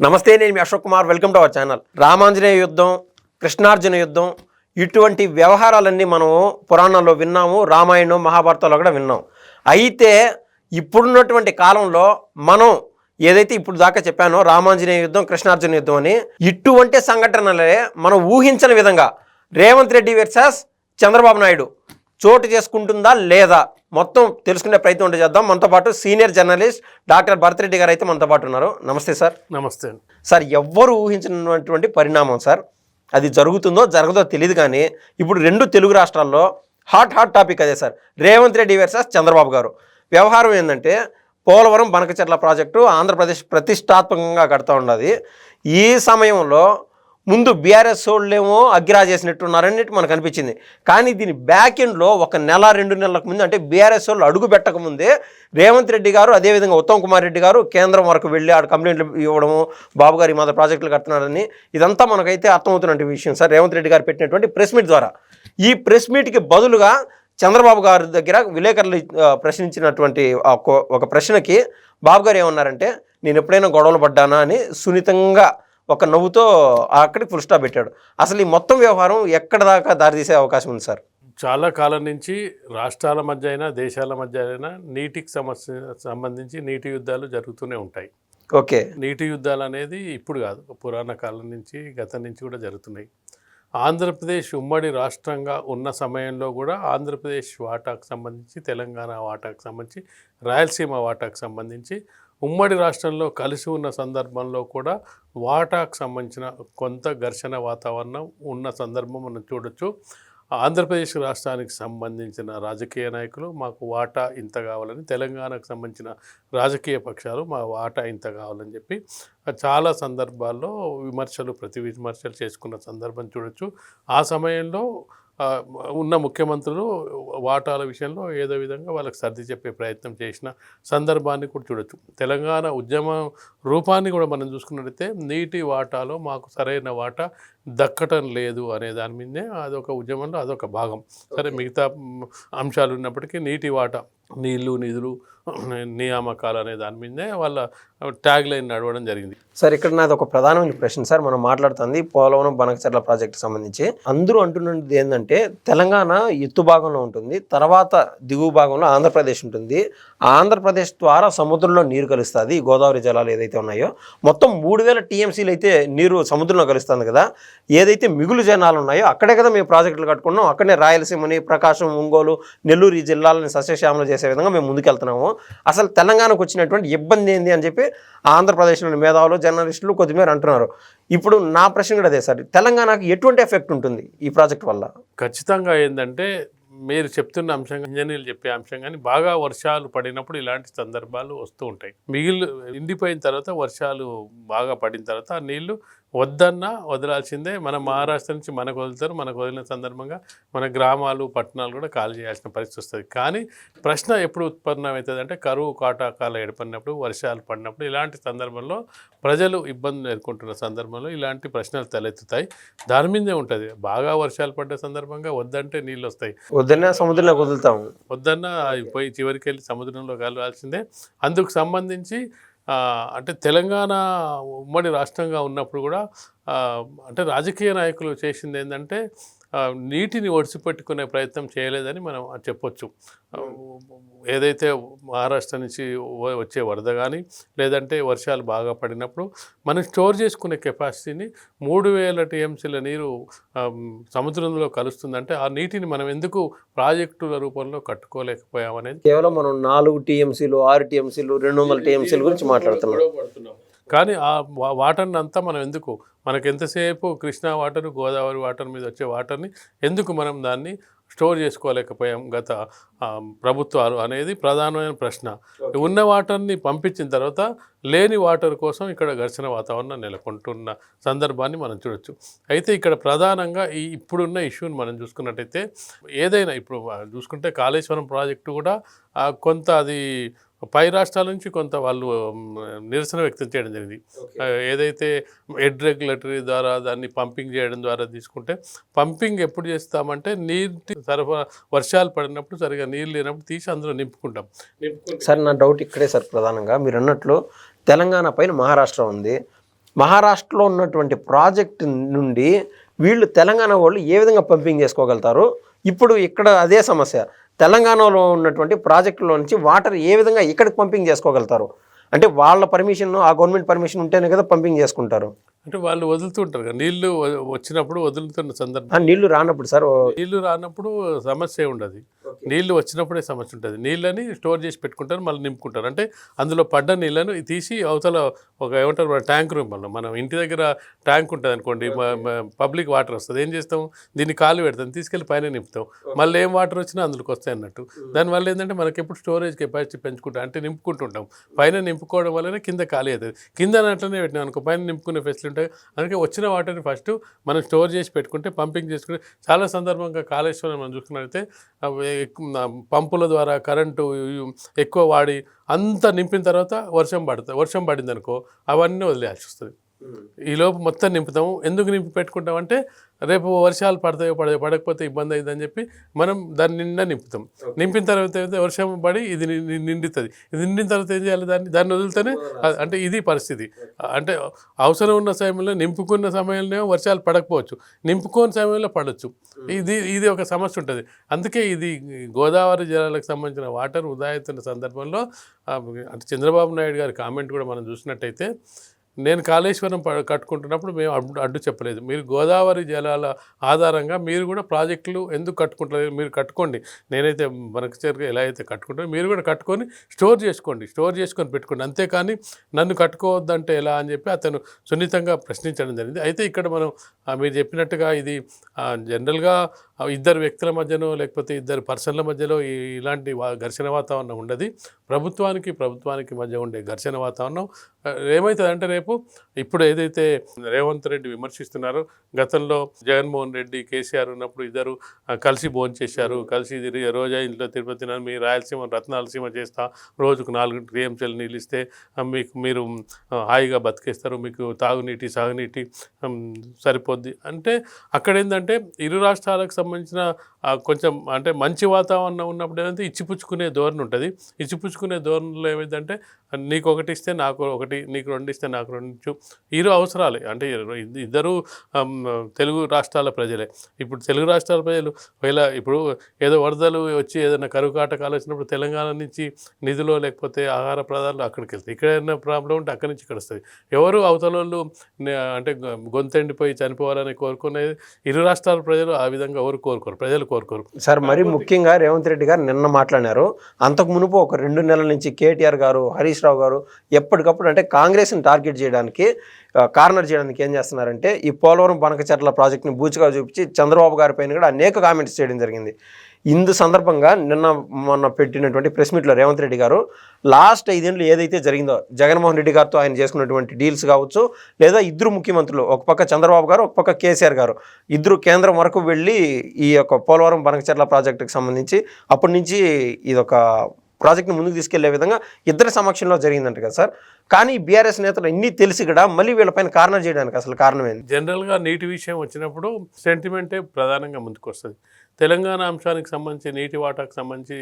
నమస్తే, నేను మీ Ashok Kumar. Welcome to our channel. Ramanjaneya Yuddham, Krishnarjuna యుద్ధం, ఇటువంటి వ్యవహారాలన్నీ మనం పురాణాల్లో విన్నాము, రామాయణం మహాభారతంలో కూడా విన్నాం. అయితే ఇప్పుడున్నటువంటి కాలంలో మనం ఏదైతే ఇప్పుడు దాకా చెప్పానో రామాంజనేయ యుద్ధం, కృష్ణార్జున యుద్ధం అని, ఇటువంటి సంఘటనలే మనం ఊహించని విధంగా రేవంత్ రెడ్డి వర్సెస్ చంద్రబాబు నాయుడు చోటు చేసుకుంటుందా లేదా మొత్తం తెలుసుకునే ప్రయత్నం చేద్దాం. మనతో పాటు సీనియర్ జర్నలిస్ట్ డాక్టర్ భరతరెడ్డి గారు అయితే మనతో పాటు ఉన్నారు. నమస్తే సార్. నమస్తే సార్. ఎవ్వరు ఊహించినటువంటి పరిణామం సార్. అది జరుగుతుందో జరగదో తెలియదు, కానీ ఇప్పుడు రెండు తెలుగు రాష్ట్రాల్లో హాట్ టాపిక్ అదే సార్. రేవంత్ రెడ్డి వర్సెస్ చంద్రబాబు గారు. వ్యవహారం ఏంటంటే, పోలవరం బనకచెర్ల ప్రాజెక్టు ఆంధ్రప్రదేశ్ ప్రతిష్టాత్మకంగా కడతా ఉన్నది. ఈ సమయంలో ముందు బీఆర్ఎస్ వాళ్ళేమో అగ్గిరా చేసినట్టున్నారన్నట్టు మనకు అనిపించింది. కానీ దీని బ్యాక్ ఎండ్లో ఒక నెల 2 నెలలకు ముందు, అంటే బీఆర్ఎస్ వాళ్ళు అడుగు పెట్టకముందే రేవంత్ రెడ్డి గారు, అదేవిధంగా ఉత్తమ్ కుమార్ రెడ్డి గారు కేంద్రం వరకు వెళ్ళి ఆడ కంప్లైంట్లు ఇవ్వడము, బాబు గారు ఈ మాత్రం ప్రాజెక్టులు కడుతున్నారని, ఇదంతా మనకైతే అర్థమవుతున్నటువంటి విషయం సార్. రేవంత్ రెడ్డి గారు పెట్టినటువంటి ప్రెస్ మీట్ ద్వారా. ఈ ప్రెస్ మీట్కి బదులుగా చంద్రబాబు గారి దగ్గర విలేకరులు ప్రశ్నించినటువంటి ఒక ప్రశ్నకి బాబు గారు ఏమన్నారంటే, నేను ఎప్పుడైనా గొడవలు పడ్డానా అని సున్నితంగా ఒక నవ్వుతో అక్కడికి ఫుల్ స్టాప్ పెట్టాడు. అసలు ఈ మొత్తం వ్యవహారం ఎక్కడ దాకా దారితీసే అవకాశం ఉంది సార్? చాలా కాలం నుంచి రాష్ట్రాల మధ్య అయినా దేశాల మధ్య అయినా నీటికి సంబంధించి నీటి యుద్ధాలు జరుగుతూనే ఉంటాయి. ఓకే. నీటి యుద్ధాలు అనేది ఇప్పుడు కాదు, పురాణ కాలం నుంచి గతం నుంచి కూడా జరుగుతున్నాయి. ఆంధ్రప్రదేశ్ ఉమ్మడి రాష్ట్రంగా ఉన్న సమయంలో కూడా ఆంధ్రప్రదేశ్ వాటాకు సంబంధించి, తెలంగాణ వాటాకు సంబంధించి, రాయలసీమ వాటాకు సంబంధించి ఉమ్మడి రాష్ట్రంలో కలిసి ఉన్న సందర్భంలో కూడా వాటాకు సంబంధించిన కొంత ఘర్షణ వాతావరణం ఉన్న సందర్భం మనం చూడొచ్చు. ఆంధ్రప్రదేశ్ రాష్ట్రానికి సంబంధించిన రాజకీయ నాయకులు మాకు వాటా ఇంత కావాలని, తెలంగాణకు సంబంధించిన రాజకీయ పక్షాలు మా వాటా ఇంత కావాలని చెప్పి చాలా సందర్భాల్లో ప్రతి విమర్శలు చేసుకున్న సందర్భం చూడొచ్చు. ఆ సమయంలో ఉన్న ముఖ్యమంత్రులు వాటాల విషయంలో ఏదో విధంగా వాళ్ళకి సర్ది చెప్పే ప్రయత్నం చేసిన సందర్భాన్ని కూడా చూడొచ్చు. తెలంగాణ ఉద్యమ రూపాన్ని కూడా మనం చూసుకున్నట్లయితే, నీటి వాటాలో మాకు సరైన వాటా దక్కటం లేదు అనే దాని మీదే అదొక ఉద్యమంలో అదొక భాగం. సరే, మిగతా అంశాలు ఉన్నప్పటికీ నీటి వాటా, నీళ్లు నిధులు నియామకాలు అనే దాని మీదే వాళ్ళ ట్యాగ్ లైన్ నడవడం జరిగింది. సార్, ఇక్కడ నాది ఒక ప్రధానమైన ప్రశ్న సార్. మనం మాట్లాడుతుంది పోలవరం బనకచెర్ల ప్రాజెక్టు సంబంధించి. అందరూ అంటున్నది ఏంటంటే, తెలంగాణ ఎత్తు భాగంలో ఉంటుంది, తర్వాత దిగువ భాగంలో ఆంధ్రప్రదేశ్ ఉంటుంది. ఆంధ్రప్రదేశ్ ద్వారా సముద్రంలో నీరు కలుస్తుంది. గోదావరి జలాలు ఏదైతే ఉన్నాయో మొత్తం 3000 టీఎంసీలు అయితే నీరు సముద్రంలో కలుస్తుంది కదా. ఏదైతే మిగులు జనాలు ఉన్నాయో అక్కడే కదా మేము ప్రాజెక్టులు కట్టుకున్నాం. అక్కడనే రాయలసీమని, ప్రకాశం, ఒంగోలు, నెల్లూరు ఈ జిల్లాలని సస్యశ్యామలు చేసే విధంగా మేము ముందుకెళ్తున్నాము. అసలు తెలంగాణకు వచ్చినటువంటి ఇబ్బంది ఏంది అని చెప్పి ఆంధ్రప్రదేశ్లోని మేధావులు, జర్నలిస్టులు కొద్దిమేర అంటున్నారు. ఇప్పుడు నా ప్రశ్న కూడా అదే సార్. తెలంగాణకు ఎటువంటి ఎఫెక్ట్ ఉంటుంది ఈ ప్రాజెక్ట్ వల్ల? ఖచ్చితంగా ఏంటంటే, మీరు చెప్తున్న అంశం, ఇంజనీర్లు చెప్పే అంశం, కానీ బాగా వర్షాలు పడినప్పుడు ఇలాంటి సందర్భాలు వస్తూ ఉంటాయి. ఎండిపోయిన తర్వాత వర్షాలు బాగా పడిన తర్వాత ఆ నీళ్లు వద్దన్నా వదలాల్సిందే. మన మహారాష్ట్ర నుంచి మనకు వదులుతారు. మనకు వదిలిన సందర్భంగా మన గ్రామాలు, పట్టణాలు కూడా ఖాళీ చేయాల్సిన పరిస్థితి వస్తుంది. కానీ ప్రశ్న ఎప్పుడు ఉత్పన్నమవుతుంది అంటే, కరువు కాటాకాలు ఏర్పడినప్పుడు, వర్షాలు పడినప్పుడు, ఇలాంటి సందర్భంలో ప్రజలు ఇబ్బందులు ఎదుర్కొంటున్న సందర్భంలో ఇలాంటి ప్రశ్నలు తలెత్తుతాయి. దాని మీదే ఉంటుంది. బాగా వర్షాలు పడ్డ సందర్భంగా వద్దంటే నీళ్ళు వస్తాయి, వద్దన్నా సముద్రంలోకి వదులుతాము, వద్దన్నా పోయి చివరికి వెళ్ళి సముద్రంలో కలవాల్సిందే. అందుకు సంబంధించి అంటే తెలంగాణ ఉమ్మడి రాష్ట్రంగా ఉన్నప్పుడు కూడా అంటే రాజకీయ నాయకులు చేసింది ఏంటంటే, నీటిని ఒడిసిపెట్టుకునే ప్రయత్నం చేయలేదని మనం చెప్పొచ్చు. ఏదైతే మహారాష్ట్ర నుంచి వచ్చే వరద కానీ, లేదంటే వర్షాలు బాగా పడినప్పుడు మనం స్టోర్ చేసుకునే కెపాసిటీని 3000 టీఎంసీల నీరు సముద్రంలో కలుస్తుందంటే, ఆ నీటిని మనం ఎందుకు ప్రాజెక్టుల రూపంలో కట్టుకోలేకపోయామనేది. కేవలం మనం 4 టీఎంసీలు, 6 టీఎంసీలు, 200 టీఎంసీల గురించి మాట్లాడుతున్నాం. కానీ ఆ వాటర్ని అంతా మనం ఎందుకు, మనకు ఎంతసేపు కృష్ణా వాటర్, గోదావరి వాటర్ మీద వచ్చే వాటర్ని ఎందుకు మనం దాన్ని స్టోర్ చేసుకోలేకపోయాం గత ప్రభుత్వాలు అనేది ప్రధానమైన ప్రశ్న. ఉన్న వాటర్ని పంపించిన తర్వాత లేని వాటర్ కోసం ఇక్కడ ఘర్షణ వాతావరణం నెలకొంటున్న సందర్భాన్ని మనం చూడొచ్చు. అయితే ఇక్కడ ప్రధానంగా ఇప్పుడున్న ఇష్యూని మనం చూసుకున్నట్టయితే, ఏదైనా ఇప్పుడు చూసుకుంటే కాళేశ్వరం ప్రాజెక్టు కూడా కొంత అది పై రాష్ట్రాల నుంచి కొంత వాళ్ళు నిరసన వ్యక్తం చేయడం జరిగింది. ఏదైతే హెడ్ రెగ్యులేటరీ ద్వారా దాన్ని పంపింగ్ చేయడం ద్వారా తీసుకుంటే, పంపింగ్ ఎప్పుడు చేస్తామంటే నీటి సరఫరా వర్షాలు పడినప్పుడు, సరిగా నీళ్ళు లేనప్పుడు తీసి అందులో నింపుకుంటాం. సార్, నా డౌట్ ఇక్కడే సార్. ప్రధానంగా మీరు అన్నట్లు తెలంగాణ పైన మహారాష్ట్ర ఉంది, మహారాష్ట్రలో ఉన్నటువంటి ప్రాజెక్ట్ నుండి వీళ్ళు తెలంగాణ వాళ్ళు ఏ విధంగా పంపింగ్ చేసుకోగలుగుతారు? ఇప్పుడు ఇక్కడ అదే సమస్య, తెలంగాణలో ఉన్నటువంటి ప్రాజెక్టులో నుంచి వాటర్ ఏ విధంగా ఇక్కడికి పంపింగ్ చేసుకోగలుగుతారు? అంటే వాళ్ళ పర్మిషన్, ఆ గవర్నమెంట్ పర్మిషన్ ఉంటేనే కదా పంపింగ్ చేసుకుంటారు. అంటే వాళ్ళు వదులుతుంటారు కదా నీళ్లు వచ్చినప్పుడు వదులుతున్న సందర్భం. నీళ్లు రానప్పుడు సార్, నీళ్లు రానప్పుడు సమస్య ఉండదు, నీళ్లు వచ్చినప్పుడే సమస్య ఉంటుంది. నీళ్ళని స్టోర్ చేసి పెట్టుకుంటారు, మళ్ళీ నింపుకుంటారు. అంటే అందులో పడ్డ నీళ్ళను తీసి అవతల ఒక ఏమంటారు మన ట్యాంక్ రూపంలో, మనం ఇంటి దగ్గర ట్యాంక్ ఉంటుంది అనుకోండి, పబ్లిక్ వాటర్ వస్తుంది, ఏం చేస్తాం, దీన్ని కాలు పెడతాం, తీసుకెళ్ళి పైన నింపుతాం, మళ్ళీ ఏం వాటర్ వచ్చినా అందులోకి వస్తాయి అన్నట్టు. దానివల్ల ఏంటంటే మనకి ఎప్పుడు స్టోరేజ్ కెపాసిటీ పెంచుకుంటాం, అంటే నింపుకుంటుంటాం. పైన నింపుకోవడం వల్లనే కింద ఖాళీ అవుతుంది. కింద అట్లనే పెట్టినాం అనుకో, పైన నింపుకునే ఫెసిలిటీ ఉంటాయి. అందుకే వచ్చిన వాటర్ని ఫస్ట్ మనం స్టోర్ చేసి పెట్టుకుంటే, పంపింగ్ చేసుకుంటే, చాలా సందర్భంగా కాళేశ్వరం మనం చూసుకున్నట్లయితే పంపుల ద్వారా కరెంటు ఎక్కువ వాడి అంతా నింపిన తర్వాత వర్షం పడింది అనుకో, అవన్నీ వదిలేయాల్సి వస్తుంది. ఈలోపు మొత్తం నింపుతాము. ఎందుకు నింపి పెట్టుకుంటామంటే రేపు వర్షాలు పడకపోతే ఇబ్బంది అయిందని చెప్పి మనం దాన్ని నిండా నింపుతాం. నింపిన తర్వాత అయితే వర్షం పడి ఇది నిండుతుంది. ఇది నిండిన తర్వాత ఏం చేయాలి, దాన్ని వదిలితేనే, అంటే ఇది పరిస్థితి. అంటే అవసరం ఉన్న సమయంలో, నింపుకున్న సమయంలో వర్షాలు పడకపోవచ్చు, నింపుకోని సమయంలో పడవచ్చు. ఇది ఒక సమస్య ఉంటుంది. అందుకే ఇది గోదావరి జలాలకు సంబంధించిన వాటర్ వృధా అవుతున్న సందర్భంలో అంటే చంద్రబాబు నాయుడు గారి కామెంట్ కూడా మనం చూసినట్టయితే, నేను కాళేశ్వరం కట్టుకుంటున్నప్పుడు మేము అడ్డు చెప్పలేదు, మీరు గోదావరి జలాల ఆధారంగా మీరు కూడా ప్రాజెక్టులు ఎందుకు కట్టుకుంటారు, మీరు కట్టుకోండి, నేనైతే మనకు చేరుగా ఎలా అయితే కట్టుకుంటారో మీరు కూడా కట్టుకొని స్టోర్ చేసుకొని పెట్టుకోండి, అంతేకాని నన్ను కట్టుకోవద్దంటే ఎలా అని చెప్పి అతను సున్నితంగా ప్రశ్నించడం జరిగింది. అయితే ఇక్కడ మనం మీరు చెప్పినట్టుగా ఇది జనరల్గా ఇద్దరు వ్యక్తుల మధ్యనో లేకపోతే ఇద్దరు పర్సన్ల మధ్యలో ఇలాంటి ఘర్షణ వాతావరణం ఉండదు. ప్రభుత్వానికి మధ్య ఉండే ఘర్షణ వాతావరణం ఏమవుతుందంటే, రేపు ఇప్పుడు ఏదైతే రేవంత్ రెడ్డి విమర్శిస్తున్నారో, గతంలో జగన్మోహన్ రెడ్డి, కేసీఆర్ ఉన్నప్పుడు ఇద్దరు కలిసి భోంచేశారు, కలిసి రోజా ఇంట్లో తిరుపతి మీ రాయలసీమ రత్నాలసీమ చేస్తా, రోజుకు 4 టీఎంసీలు నీళ్ళు ఇస్తే మీరు హాయిగా బతికేస్తారు, మీకు తాగునీటి సాగునీటి సరిపోద్ది అంటే, అక్కడ ఏంటంటే ఇరు రాష్ట్రాలకు సంబంధించిన కొంచెం అంటే మంచి వాతావరణం ఉన్నప్పుడు ఏంటంటే ఇచ్చిపుచ్చుకునే ధోరణి ఉంటుంది. ఇచ్చిపుచ్చుకునే ధోరణిలో ఏమైందంటే, నీకు ఒకటి ఇస్తే నాకు ఒకటి, నీకు 2 ఇస్తే నాకు 2 ఇరు అవసరాలే. అంటే ఇద్దరు తెలుగు రాష్ట్రాల ప్రజలే. ఇప్పుడు తెలుగు రాష్ట్రాల ప్రజలు ఇప్పుడు ఏదో వరదలు వచ్చి ఏదైనా కరువు కాటకాలు వచ్చినప్పుడు తెలంగాణ నుంచి నిధులు లేకపోతే ఆహార పదార్థాలు అక్కడికి వెళ్తాయి. ఇక్కడ ఏదైనా ప్రాబ్లం ఉంటే అక్కడి నుంచి ఇక్కడ వస్తుంది. ఎవరు అవతల వాళ్ళు అంటే గొంతెండిపోయి చనిపోవాలని కోరుకునేది ఇరు రాష్ట్రాల ప్రజలు ఆ విధంగా ఎవరు కోరుకోరు, ప్రజలు కోరుకోరు సార్. మరి ముఖ్యంగా రేవంత్ రెడ్డి గారు నిన్న మాట్లాడినారు, అంతకు మునుపు ఒక 2 నెలల నుంచి కేటీఆర్ గారు, హరీష్ రావు గారు ఎప్పటికప్పుడు అంటే కాంగ్రెస్ని టార్గెట్ చేయడానికి, కార్నర్ చేయడానికి ఏం చేస్తున్నారంటే, ఈ పోలవరం బనకచెర్ల ప్రాజెక్ట్ని బూచిగా చూపించి చంద్రబాబు గారి పైన కూడా అనేక కామెంట్స్ చేయడం జరిగింది. ఇందు సందర్భంగా మొన్న పెట్టినటువంటి ప్రెస్ మీట్లో రేవంత్ రెడ్డి గారు లాస్ట్ 5 ఏళ్ళు ఏదైతే జరిగిందో, జగన్మోహన్ రెడ్డి గారితో ఆయన చేసుకున్నటువంటి డీల్స్ కావచ్చు, లేదా ఇద్దరు ముఖ్యమంత్రులు, ఒక పక్క చంద్రబాబు గారు, ఒక పక్క కేసీఆర్ గారు, ఇద్దరు కేంద్రం వరకు వెళ్ళి ఈ యొక్క పోలవరం బనకచెర్ల ప్రాజెక్టుకి సంబంధించి అప్పటి నుంచి ఇదొక ప్రాజెక్ట్ని ముందుకు తీసుకెళ్లే విధంగా ఇద్దరి సమక్షంలో జరిగిందంట కదా సార్. కానీ బీఆర్ఎస్ నేతలు ఇన్ని తెలిసి కూడా మళ్ళీ వీళ్ళపైన కార్నర్ చేయడానికి అసలు కారణం ఏంటి? జనరల్గా నీటి విషయం వచ్చినప్పుడు సెంటిమెంటే ప్రధానంగా ముందుకు వస్తుంది. తెలంగాణ అంశానికి సంబంధించి, నీటి వాటాకు సంబంధించి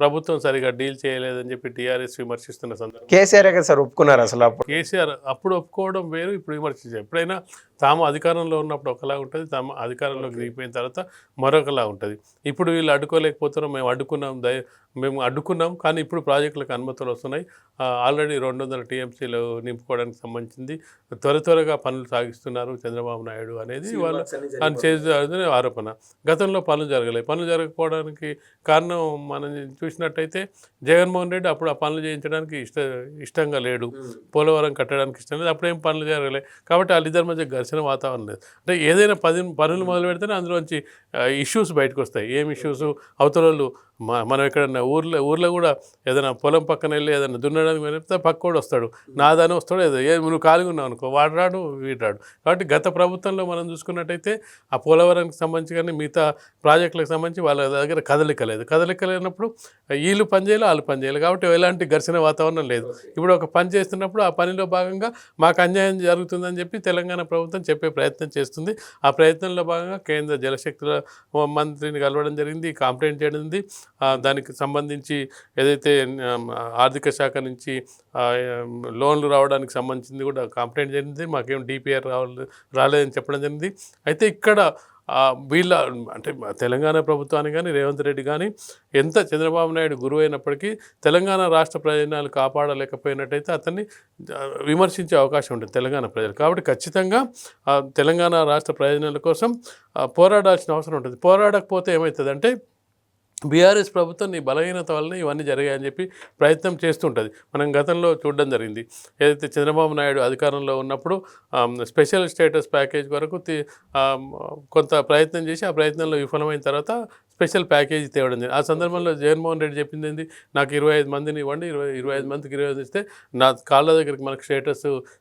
ప్రభుత్వం సరిగా డీల్ చేయలేదని చెప్పి టీఆర్ఎస్ విమర్శిస్తున్న సందర్భం, కేసీఆర్ కదా సార్ ఒప్పుకున్నారు అసలు. కేసీఆర్ అప్పుడు ఒప్పుకోవడం వేరు, ఇప్పుడు విమర్శించారు. ఎప్పుడైనా తాము అధికారంలో ఉన్నప్పుడు ఒకలా ఉంటుంది, తాము అధికారంలోకి దిగిపోయిన తర్వాత మరొకలా ఉంటుంది. ఇప్పుడు వీళ్ళు అడ్డుకోలేకపోతున్నాం, మేము అడ్డుకున్నాం కానీ ఇప్పుడు ప్రాజెక్టులకు అనుమతులు వస్తున్నాయి. ఆల్రెడీ 200 టీఎంసీలు నింపుకోవడానికి సంబంధించింది త్వరగా పనులు సాగిస్తున్నారు చంద్రబాబు నాయుడు అనేది వాళ్ళు చేసే ఆరోపణ. గతంలో పనులు జరగకపోవడానికి కారణం మనం చూసినట్టయితే, జగన్మోహన్ రెడ్డి అప్పుడు ఆ పనులు చేయించడానికి ఇష్టంగా లేడు, పోలవరం కట్టడానికి ఇష్టం లేదు, అప్పుడేం పనులు జరగలేదు. కాబట్టి వాళ్ళిద్దరి మధ్య ఘర్షణ వాతావరణం లేదు. అంటే ఏదైనా పనులు మొదలు పెడితేనే అందులోంచి ఇష్యూస్ బయటకు వస్తాయి. ఏం ఇష్యూస్, అవతల వాళ్ళు మనం ఎక్కడన్నా ఊర్లో కూడా ఏదైనా పొలం పక్కన వెళ్ళి ఏదైనా దున్నడానికి వెళ్తే పక్కోడు వస్తాడు, నాదాని వస్తాడు, నువ్వు ఖాళీగా ఉన్నావు అనుకో, వాడు రాడు వీడు రాడు. కాబట్టి గత ప్రభుత్వంలో మనం చూసుకున్నట్టయితే ఆ పోలవరానికి సంబంధించి కానీ మిగతా ప్రాజెక్టులకు సంబంధించి వాళ్ళ దగ్గర కదలిక లేనప్పుడు వీళ్ళు పనిచేయాలి, వాళ్ళు పనిచేయాలి. కాబట్టి ఎలాంటి ఘర్షణ వాతావరణం లేదు. ఇప్పుడు ఒక పని చేస్తున్నప్పుడు ఆ పనిలో భాగంగా మాకు అన్యాయం జరుగుతుందని చెప్పి తెలంగాణ ప్రభుత్వం చెప్పే ప్రయత్నం చేస్తుంది. ఆ ప్రయత్నంలో భాగంగా కేంద్ర జలశక్తుల మంత్రిని కలవడం జరిగింది, కంప్లైంట్ చేయడం జరిగింది. దానికి సంబంధించి ఏదైతే ఆర్థిక శాఖ నుంచి లోన్లు రావడానికి సంబంధించింది కూడా కంప్లైంట్ జరిగింది. మాకేం డిపిఆర్ రాలేదని చెప్పడం జరిగింది. అయితే ఇక్కడ వీళ్ళ అంటే తెలంగాణ ప్రభుత్వానికి కానీ రేవంత్ రెడ్డి కానీ ఎంత చంద్రబాబు నాయుడు గురువు అయినప్పటికీ తెలంగాణ రాష్ట్ర ప్రయోజనాలు కాపాడలేకపోయినట్టయితే అతన్ని విమర్శించే అవకాశం ఉంటుంది తెలంగాణ ప్రజలు. కాబట్టి ఖచ్చితంగా తెలంగాణ రాష్ట్ర ప్రయోజనాల కోసం పోరాడాల్సిన అవసరం ఉంటుంది. పోరాడకపోతే ఏమవుతుందంటే బీఆర్ఎస్ ప్రభుత్వం నీ బలహీనత వలన ఇవన్నీ జరిగాయని చెప్పి ప్రయత్నం చేస్తుంటుంది. మనం గతంలో చూడడం జరిగింది. ఏదైతే చంద్రబాబు నాయుడు అధికారంలో ఉన్నప్పుడు స్పెషల్ స్టేటస్ ప్యాకేజ్ వరకు కొంత ప్రయత్నం చేసి ఆ ప్రయత్నంలో విఫలమైన తర్వాత స్పెషల్ ప్యాకేజీ తేవడం జరిగింది. ఆ సందర్భంలో జగన్మోహన్ రెడ్డి చెప్పింది ఏంది, నాకు 25 మందిని ఇవ్వండి, 25 మందికి 25 ఇస్తే నా కాళ్ళ దగ్గరికి మనకు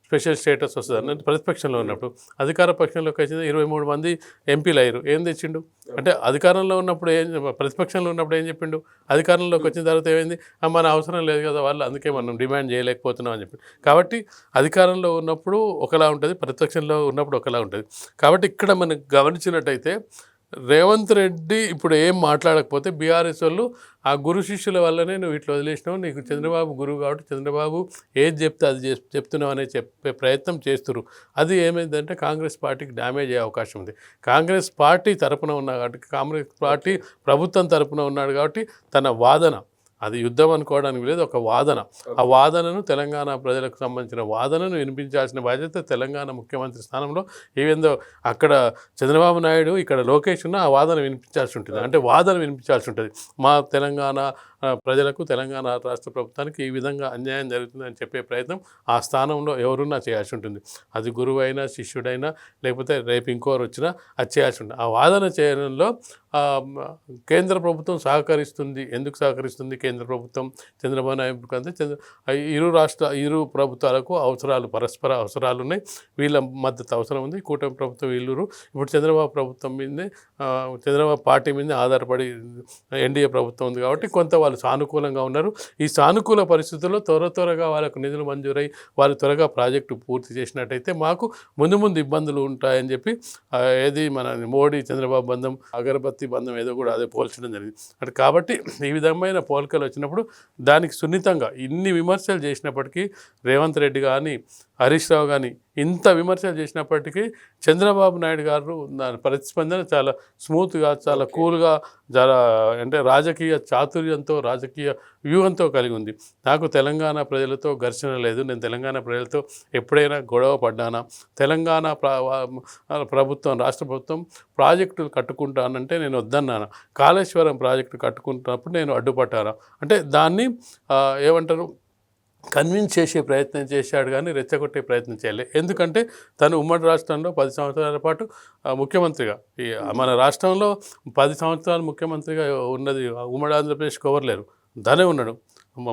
స్పెషల్ స్టేటస్ వస్తుంది అన్నది ప్రతిపక్షంలో ఉన్నప్పుడు. అధికార పక్షంలోకి వచ్చింది 23 మంది ఎంపీలు అయ్యారు. ఏం తెచ్చిండు అంటే అధికారంలో ఉన్నప్పుడు ప్రతిపక్షంలో ఉన్నప్పుడు ఏం చెప్పిండు, అధికారంలోకి వచ్చిన తర్వాత ఏమైంది, మన అవసరం లేదు కదా వాళ్ళు, అందుకే మనం డిమాండ్ చేయలేకపోతున్నాం అని చెప్పి. కాబట్టి అధికారంలో ఉన్నప్పుడు ఒకలా ఉంటుంది, ప్రతిపక్షంలో ఉన్నప్పుడు ఒకలా ఉంటుంది. కాబట్టి ఇక్కడ మనం గమనించినట్టయితే రేవంత్ రెడ్డి ఇప్పుడు ఏం మాట్లాడకపోతే బీఆర్ఎస్ వాళ్ళు ఆ గురు శిష్యుల వల్లనే నువ్వు ఇట్లా వదిలేసినావు, నీకు చంద్రబాబు గురువు కాబట్టి చంద్రబాబు ఏది చెప్తే అది చెప్తున్నావు అనే చెప్పే ప్రయత్నం చేస్తున్నారు. అది ఏమైందంటే కాంగ్రెస్ పార్టీకి డ్యామేజ్ అయ్యే అవకాశం ఉంది. కాంగ్రెస్ పార్టీ తరపున ఉన్నాడు కాబట్టి, కాంగ్రెస్ పార్టీ ప్రభుత్వం తరపున ఉన్నాడు కాబట్టి తన వాదన అది యుద్ధం అనుకోవడానికి లేదు, ఒక వాదన. ఆ వాదనను తెలంగాణ ప్రజలకు సంబంధించిన వాదనను వినిపించాల్సిన బాధ్యత తెలంగాణ ముఖ్యమంత్రి స్థానంలో ఏవేందో అక్కడ చంద్రబాబు నాయుడు ఇక్కడ లోకేష్ ఉన్న ఆ వాదన వినిపించాల్సి ఉంటుంది. అంటే వాదన వినిపించాల్సి ఉంటుంది. మా తెలంగాణ ప్రజలకు తెలంగాణ రాష్ట్ర ప్రభుత్వానికి ఈ విధంగా అన్యాయం జరుగుతుందని చెప్పే ప్రయత్నం ఆ స్థానంలో ఎవరున్నా చేయాల్సి ఉంటుంది. అది గురువు అయినా శిష్యుడైనా లేకపోతే రేపు ఇంకోరు వచ్చినా అది చేయాల్సి ఉంటుంది. ఆ వాదన చేయడంలో కేంద్ర ప్రభుత్వం సహకరిస్తుంది. ఎందుకు సహకరిస్తుంది కేంద్ర ప్రభుత్వం చంద్రబాబు నాయుడు అంటే ఇరు ప్రభుత్వాలకు పరస్పర అవసరాలు ఉన్నాయి. వీళ్ళ మద్దతు అవసరం ఉంది. కూటమి ప్రభుత్వం వీళ్ళూరు ఇప్పుడు చంద్రబాబు ప్రభుత్వం మీదే చంద్రబాబు పార్టీ మీదే ఆధారపడి ఎన్డీఏ ప్రభుత్వం ఉంది కాబట్టి కొంత వాళ్ళు సానుకూలంగా ఉన్నారు. ఈ సానుకూల పరిస్థితుల్లో త్వరగా వాళ్ళకు నిధులు మంజూరై వాళ్ళు త్వరగా ప్రాజెక్టు పూర్తి చేసినట్టయితే మాకు ముందు ఇబ్బందులు ఉంటాయని చెప్పి ఏది మన మోడీ చంద్రబాబు బంధం అగరబత్తి బంధం ఏదో కూడా అదే పోల్చడం జరిగింది. అంటే కాబట్టి ఈ విధమైన పోలికలు వచ్చినప్పుడు దానికి సున్నితంగా ఇన్ని విమర్శలు చేసినప్పటికీ రేవంత్ రెడ్డి కానీ హరీష్ రావు కానీ ఇంత విమర్శలు చేసినప్పటికీ చంద్రబాబు నాయుడు గారు దాని ప్రతిస్పందన చాలా స్మూత్గా చాలా కూల్గా చాలా అంటే రాజకీయ చాతుర్యంతో రాజకీయ వ్యూహంతో కలిగి ఉంది. నాకు తెలంగాణ ప్రజలతో ఘర్షణ లేదు, నేను తెలంగాణ ప్రజలతో ఎప్పుడైనా గొడవ పడ్డానా, తెలంగాణ ప్రభుత్వం రాష్ట్ర ప్రభుత్వం ప్రాజెక్టులు కట్టుకుంటానంటే నేను వద్దన్నాను, కాళేశ్వరం ప్రాజెక్టు కట్టుకుంటున్నప్పుడు నేను అడ్డుపట్టాను అంటే దాన్ని ఏమంటారు కన్విన్స్ చేసే ప్రయత్నం చేశాడు కానీ రెచ్చగొట్టే ప్రయత్నం చేయలేదు. ఎందుకంటే తను ఉమ్మడి రాష్ట్రంలో 10 సంవత్సరాల పాటు ముఖ్యమంత్రిగా మన రాష్ట్రంలో 10 సంవత్సరాలు ముఖ్యమంత్రిగా ఉన్నది ఉమ్మడి ఆంధ్రప్రదేశ్కి ఎవరు లేరు, తనే ఉన్నాడు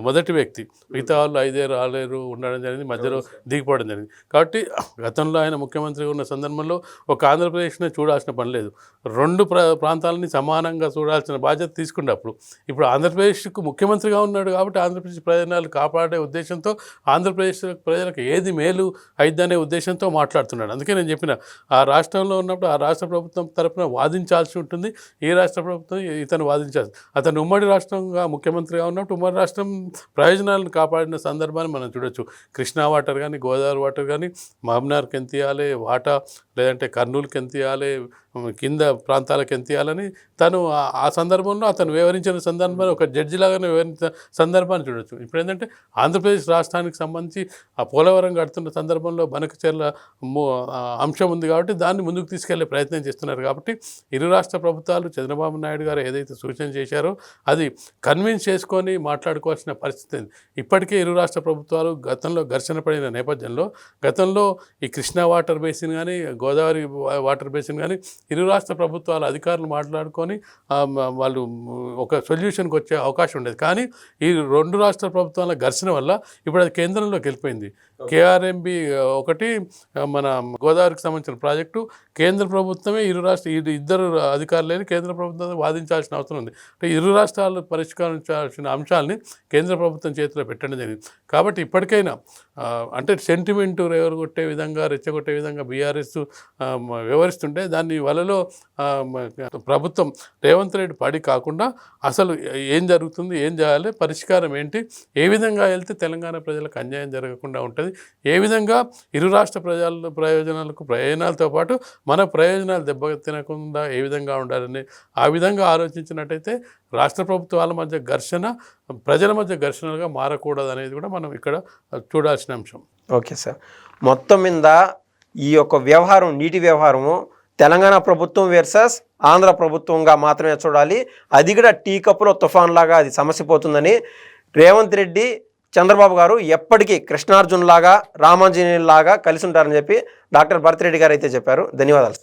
మొదటి వ్యక్తి. మిగతా వాళ్ళు 5 ఉండడం జరిగింది, మధ్యలో దిగిపోవడం జరిగింది. కాబట్టి గతంలో ఆయన ముఖ్యమంత్రిగా ఉన్న సందర్భంలో ఒక ఆంధ్రప్రదేశ్ని చూడాల్సిన పని లేదు, 2 ప్రాంతాలని సమానంగా చూడాల్సిన బాధ్యత తీసుకున్నప్పుడు ఇప్పుడు ఆంధ్రప్రదేశ్కు ముఖ్యమంత్రిగా ఉన్నాడు కాబట్టి ఆంధ్రప్రదేశ్ ప్రయోజనాలు కాపాడే ఉద్దేశంతో ఆంధ్రప్రదేశ్ ప్రజలకు ఏది మేలు అయిద్దనే ఉద్దేశంతో మాట్లాడుతున్నాడు. అందుకే నేను చెప్పిన ఆ రాష్ట్రంలో ఉన్నప్పుడు ఆ రాష్ట్ర ప్రభుత్వం తరపున వాదించాల్సి ఉంటుంది, ఈ రాష్ట్ర ప్రభుత్వం ఇతను వాదించాల్సి. అతను ఉమ్మడి రాష్ట్రంగా ముఖ్యమంత్రిగా ఉన్నప్పుడు ఉమ్మడి రాష్ట్రం ప్రయోజనాలను కాపాడిన సందర్భాన్ని మనం చూడొచ్చు. కృష్ణా వాటర్ కానీ గోదావరి వాటర్ కానీ మహబూబ్నగర్కి ఎంత ఇవ్వాలి వాటా, లేదంటే కర్నూలుకి ఎంత ఇవ్వాలి, కింద ప్రాంతాలకు ఎంత ఇవ్వాలని తను ఆ సందర్భంలో అతను వివరించిన సందర్భాన్ని ఒక జడ్జిలాగానే వివరించిన సందర్భాన్ని చూడొచ్చు. ఇప్పుడు ఏంటంటే ఆంధ్రప్రదేశ్ రాష్ట్రానికి సంబంధించి ఆ పోలవరం కడుతున్న సందర్భంలో బనకచెర్ల అంశం ఉంది కాబట్టి దాన్ని ముందుకు తీసుకెళ్లే ప్రయత్నం చేస్తున్నారు. కాబట్టి ఇరు రాష్ట్ర ప్రభుత్వాలు చంద్రబాబు నాయుడు గారు ఏదైతే సూచన చేశారో అది కన్విన్స్ చేసుకొని మాట్లాడుకోవాల్సిన పరిస్థితి. ఇప్పటికే ఇరు రాష్ట్ర ప్రభుత్వాలు గతంలో ఘర్షణ పడిన నేపథ్యంలో గతంలో ఈ కృష్ణా వాటర్ బేసిన్ కానీ గోదావరి వాటర్ బేసిన్ కానీ ఇరు రాష్ట్ర ప్రభుత్వాల అధికారులు మాట్లాడుకొని వాళ్ళు ఒక సొల్యూషన్కి వచ్చే అవకాశం ఉండేది. కానీ ఈ 2 రాష్ట్ర ప్రభుత్వాల ఘర్షణ వల్ల ఇప్పుడు అది కేంద్రంలోకి వెళ్ళిపోయింది. కేఆర్ఎంబి ఒకటి మన గోదావరికి సంబంధించిన ప్రాజెక్టు కేంద్ర ప్రభుత్వమే ఇద్దరు అధికారులని కేంద్ర ప్రభుత్వం వాదించాల్సిన అవసరం ఉంది. అంటే ఇరు రాష్ట్రాలు పరిష్కరించాల్సిన అంశాలని కేంద్ర ప్రభుత్వం చేతిలో పెట్టడం జరిగింది. కాబట్టి ఇప్పటికైనా అంటే సెంటిమెంట్ రెచ్చగొట్టే విధంగా బీఆర్ఎస్ వ్యవహరిస్తుంటే దాన్ని వలలో ప్రభుత్వం రేవంత్ రెడ్డి పడి కాకుండా అసలు ఏం జరుగుతుంది, ఏం చేయాలి, పరిష్కారం ఏంటి, ఏ విధంగా వెళ్తే తెలంగాణ ప్రజలకు అన్యాయం జరగకుండా ఉంటుంది, ఏ విధంగా ఇరు రాష్ట్ర ప్రయోజనాలతో పాటు మన ప్రయోజనాలు దెబ్బతినకుండా ఏ విధంగా ఉండాలని ఆ విధంగా ఆలోచించినట్టయితే రాష్ట్ర ప్రభుత్వాల మధ్య ఘర్షణ ప్రజల మధ్య ఘర్షణలుగా మారకూడదు అనేది కూడా మనం ఇక్కడ చూడాల్సిన అంశం. ఓకే సార్, మొత్తం మీద ఈ యొక్క వ్యవహారం నీటి వ్యవహారము తెలంగాణ ప్రభుత్వం వర్సెస్ ఆంధ్ర ప్రభుత్వంగా మాత్రమే చూడాలి. అది కూడా టీ కప్పులో తుఫాన్ లాగా అది సమస్య పోతుందని రేవంత్ రెడ్డి చంద్రబాబు గారు ఎప్పటికీ కృష్ణార్జున్ లాగా రామాంజనేయులు లాగా కలిసి ఉంటారని చెప్పి డాక్టర్ భరత్ రెడ్డి గారు అయితే చెప్పారు. ధన్యవాదాలు.